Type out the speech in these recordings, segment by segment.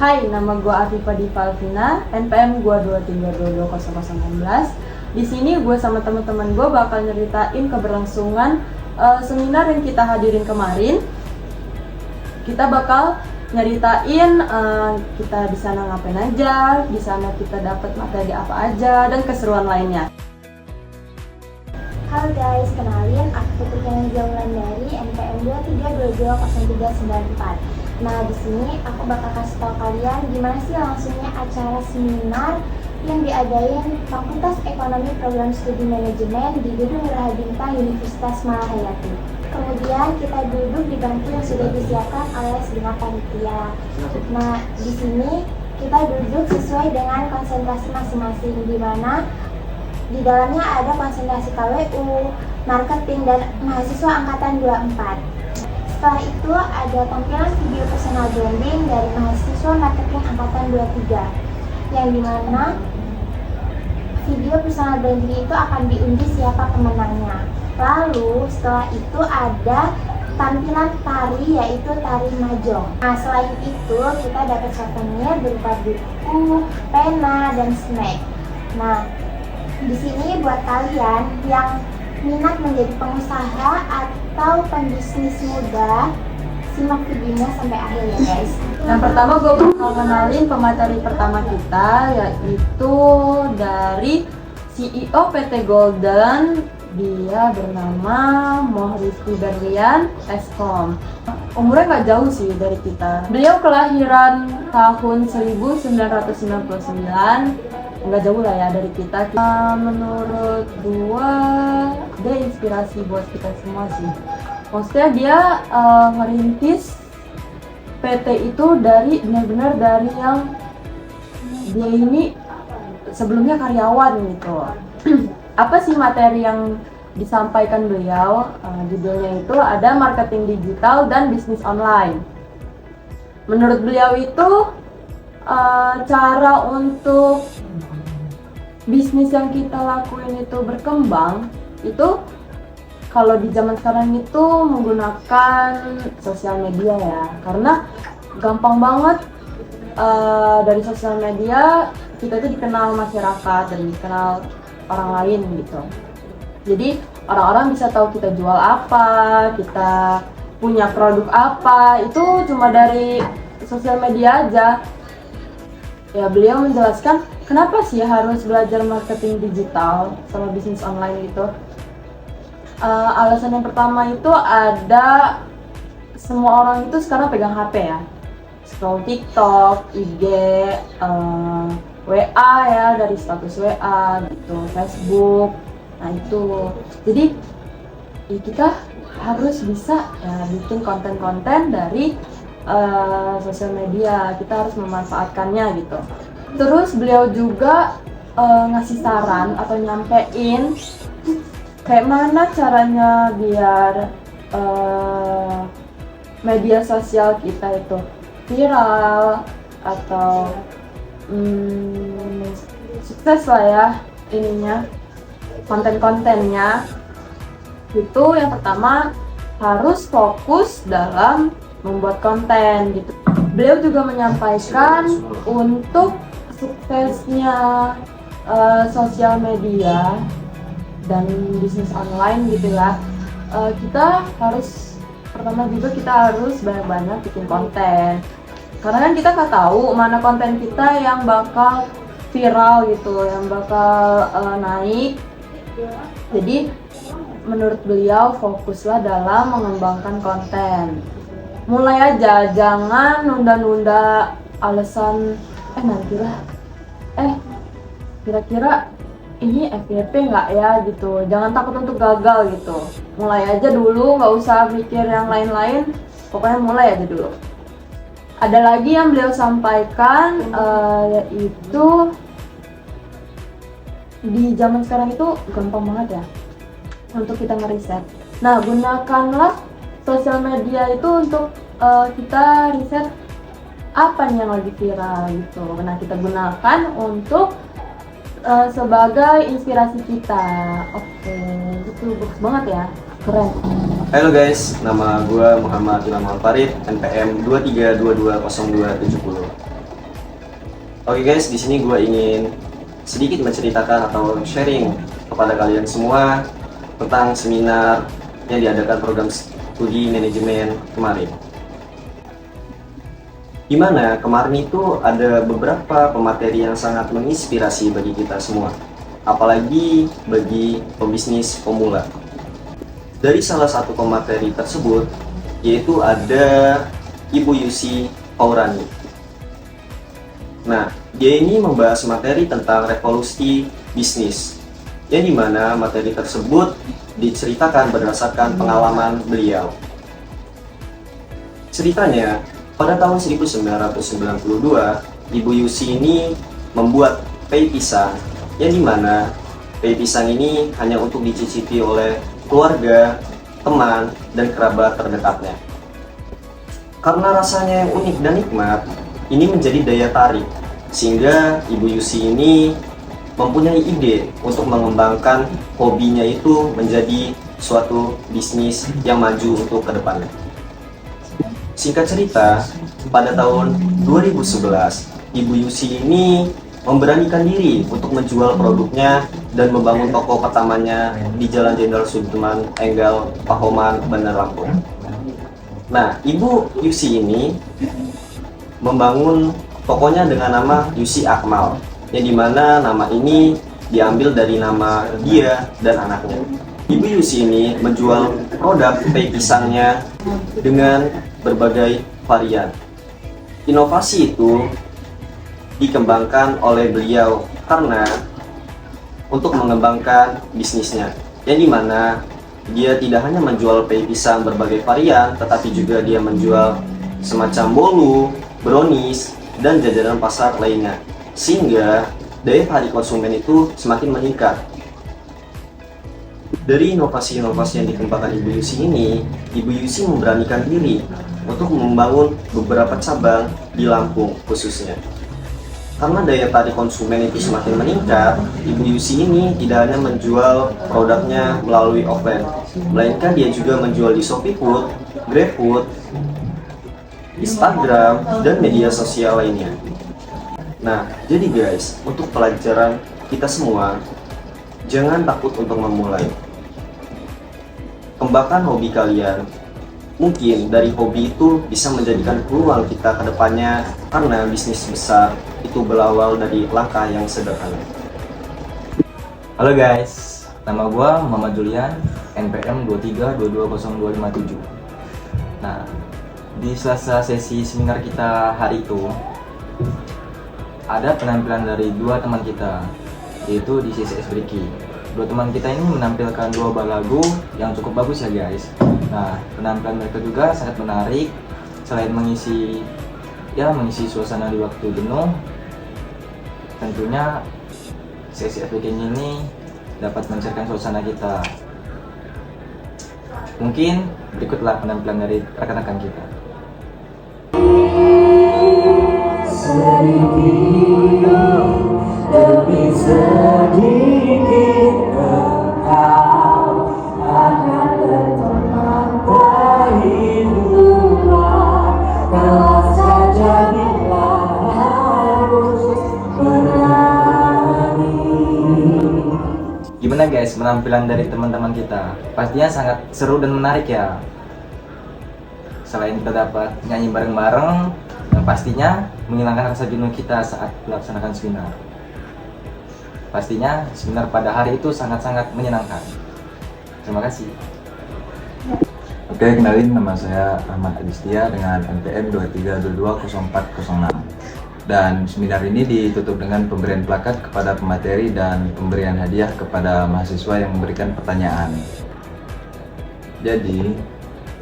Hai, nama gue Afifa Diva Alvina, NPM gue 23220016. Di sini gue sama teman-teman gue bakal nyeritain keberlangsungan seminar yang kita hadirin kemarin. Kita bakal nyeritain kita di sana ngapain aja, di sana kita dapat materi apa aja, dan keseruan lainnya. Halo guys, kenalin aku Putri Kanazia Wulandari, NPM 23220394. Nah, di sini aku bakal kasih tahu kalian gimana sih langsungnya acara seminar yang diadain Fakultas Ekonomi Program Studi Manajemen di Gedung Geraha Bintang Universitas Malahayati. Kemudian kita duduk di bangku yang sudah disiapkan oleh segenap panitia. Nah, di sini kita duduk sesuai dengan konsentrasi masing-masing, di mana di dalamnya ada konsentrasi KWU, marketing, dan mahasiswa angkatan 24. Setelah itu ada tampilan video personal branding dari mahasiswa marketing angkatan 23, yang dimana video personal branding itu akan diundi siapa pemenangnya. Lalu setelah itu ada tampilan tari, yaitu tari majong. Nah, selain itu kita dapat souvenir berupa buku, pena, dan snack. Nah, di sini buat kalian yang minat menjadi pengusaha atau pembisnis muda, simak videonya sampai akhir ya guys. Yang pertama gue bakal kenalin pemateri pertama kita, yaitu dari CEO PT Golden. Dia bernama Mohristi Berlian Eskom. Umurnya nggak jauh sih dari kita. Beliau kelahiran tahun 1999, nggak jauh lah ya dari kita. Menurut gua dia inspirasi buat kita semua sih. Maksudnya dia ngerintis PT itu dari benar-benar dari yang dia ini sebelumnya karyawan gitu. Apa sih materi yang disampaikan beliau? Judulnya itu ada marketing digital dan bisnis online. Menurut beliau itu cara untuk bisnis yang kita lakuin itu berkembang itu kalau di zaman sekarang itu menggunakan sosial media ya, karena gampang banget dari sosial media kita itu dikenal masyarakat dan dikenal orang lain gitu. Jadi orang-orang bisa tahu kita jual apa, kita punya produk apa, itu cuma dari sosial media aja. Ya, beliau menjelaskan kenapa sih harus belajar marketing digital sama bisnis online gitu. Alasan yang pertama itu ada semua orang itu sekarang pegang HP ya, scroll TikTok, IG, WA ya, dari status WA gitu, Facebook. Nah itu, jadi ya kita harus bisa ya bikin konten-konten dari sosial media. Kita harus memanfaatkannya gitu. Terus beliau juga ngasih saran atau nyampein kayak mana caranya biar media sosial kita itu viral atau sukses lah ya ininya, konten-kontennya. Itu yang pertama harus fokus dalam membuat konten gitu. Beliau juga menyampaikan untuk suksesnya sosial media dan bisnis online gitu ya, kita harus pertama juga kita harus banyak-banyak bikin konten. Karena kan kita nggak tahu mana konten kita yang bakal viral gitu, yang bakal naik. Jadi menurut beliau fokuslah dalam mengembangkan konten. Mulai aja, jangan nunda-nunda alasan nantilah, kira-kira ini FYP nggak ya gitu. Jangan takut untuk gagal gitu. Mulai aja dulu, nggak usah mikir yang lain-lain. Pokoknya mulai aja dulu. Ada lagi yang beliau sampaikan, yaitu di zaman sekarang itu gampang banget ya untuk kita ngeriset. Nah, gunakanlah sosial media itu untuk kita riset apa nih yang lagi viral gitu. Nah, kita gunakan untuk sebagai inspirasi kita. Oke, itu bagus banget ya, keren. Halo guys, nama gue Muhammad Ilham Alfarid, NPM 23220270. Oke guys, di sini gue ingin sedikit menceritakan atau sharing kepada kalian semua tentang seminar yang diadakan program studi manajemen kemarin. Dimana kemarin itu ada beberapa pemateri yang sangat menginspirasi bagi kita semua, apalagi bagi pembisnis pemula. Dari salah satu pemateri tersebut, yaitu ada Ibu Yusi Paurani. Nah, dia ini membahas materi tentang revolusi bisnis, yang dimana materi tersebut diceritakan berdasarkan pengalaman beliau. Ceritanya, pada tahun 1992, Ibu Yusi ini membuat pie pisang, yang dimana pie pisang ini hanya untuk dicicipi oleh keluarga, teman, dan kerabat terdekatnya. Karena rasanya yang unik dan nikmat, ini menjadi daya tarik, sehingga Ibu Yusi ini mempunyai ide untuk mengembangkan hobinya itu menjadi suatu bisnis yang maju untuk kedepannya. Singkat cerita, pada tahun 2011, Ibu Yusi ini memberanikan diri untuk menjual produknya dan membangun toko pertamanya di Jalan Jenderal Sudirman, Enggal, Pahoman, Bandar Lampung. Nah, Ibu Yusi ini membangun tokonya dengan nama Yusi Akmal, yang dimana nama ini diambil dari nama dia dan anaknya. Ibu Yusi ini menjual produk pie pisangnya dengan berbagai varian. Inovasi itu dikembangkan oleh beliau karena untuk mengembangkan bisnisnya, yang dimana dia tidak hanya menjual pie pisang berbagai varian, tetapi juga dia menjual semacam bolu, brownies, dan jajanan pasar lainnya, sehingga daya tarik konsumen itu semakin meningkat. Dari inovasi-inovasi yang dikembangkan Ibu Yusi ini, Ibu Yusi memberanikan diri untuk membangun beberapa cabang di Lampung khususnya. Karena daya tarik konsumen itu semakin meningkat, Ibu Yusi ini tidak hanya menjual produknya melalui offline, melainkan dia juga menjual di ShopeeFood, GrabFood, Instagram, dan media sosial lainnya. Nah, jadi guys, untuk pelajaran kita semua, jangan takut untuk memulai. Kembangkan hobi kalian. Mungkin dari hobi itu bisa menjadikan peluang kita ke depannya, karena bisnis besar itu berawal dari langkah yang sederhana. Halo guys, nama gua Muhammad Julian, NPM 23220257. Nah, di sela-sela sesi seminar kita hari itu ada penampilan dari dua teman kita, yaitu di CCS Briki. Dua teman kita ini menampilkan dua buah lagu yang cukup bagus ya guys. Nah, penampilan mereka juga sangat menarik. Selain mengisi suasana di waktu jenuh, tentunya sesi speaking ini dapat mencairkan suasana kita. Mungkin berikutlah penampilan dari rekan-rekan kita. Sedikit demi sedikit engkau akan berteman terhiduplah kalau saja bila harus berani. Gimana guys penampilan dari teman-teman kita? Pastinya sangat seru dan menarik ya. Selain kita dapat nyanyi bareng-bareng, yang pastinya menghilangkan rasa jenuh kita saat melaksanakan seminar. Pastinya seminar pada hari itu sangat-sangat menyenangkan. Terima kasih. Oke, kenalin, nama saya Ahmad Adistia dengan NPM 23220406. Dan seminar ini ditutup dengan pemberian plakat kepada pemateri dan pemberian hadiah kepada mahasiswa yang memberikan pertanyaan. Jadi,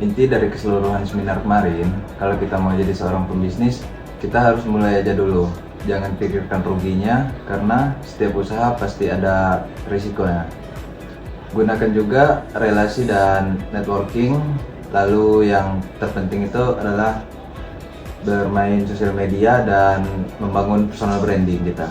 inti dari keseluruhan seminar kemarin, kalau kita mau jadi seorang pembisnis, kita harus mulai aja dulu. Jangan pikirkan ruginya, karena setiap usaha pasti ada risikonya. Gunakan juga relasi dan networking. Lalu yang terpenting itu adalah bermain sosial media dan membangun personal branding kita.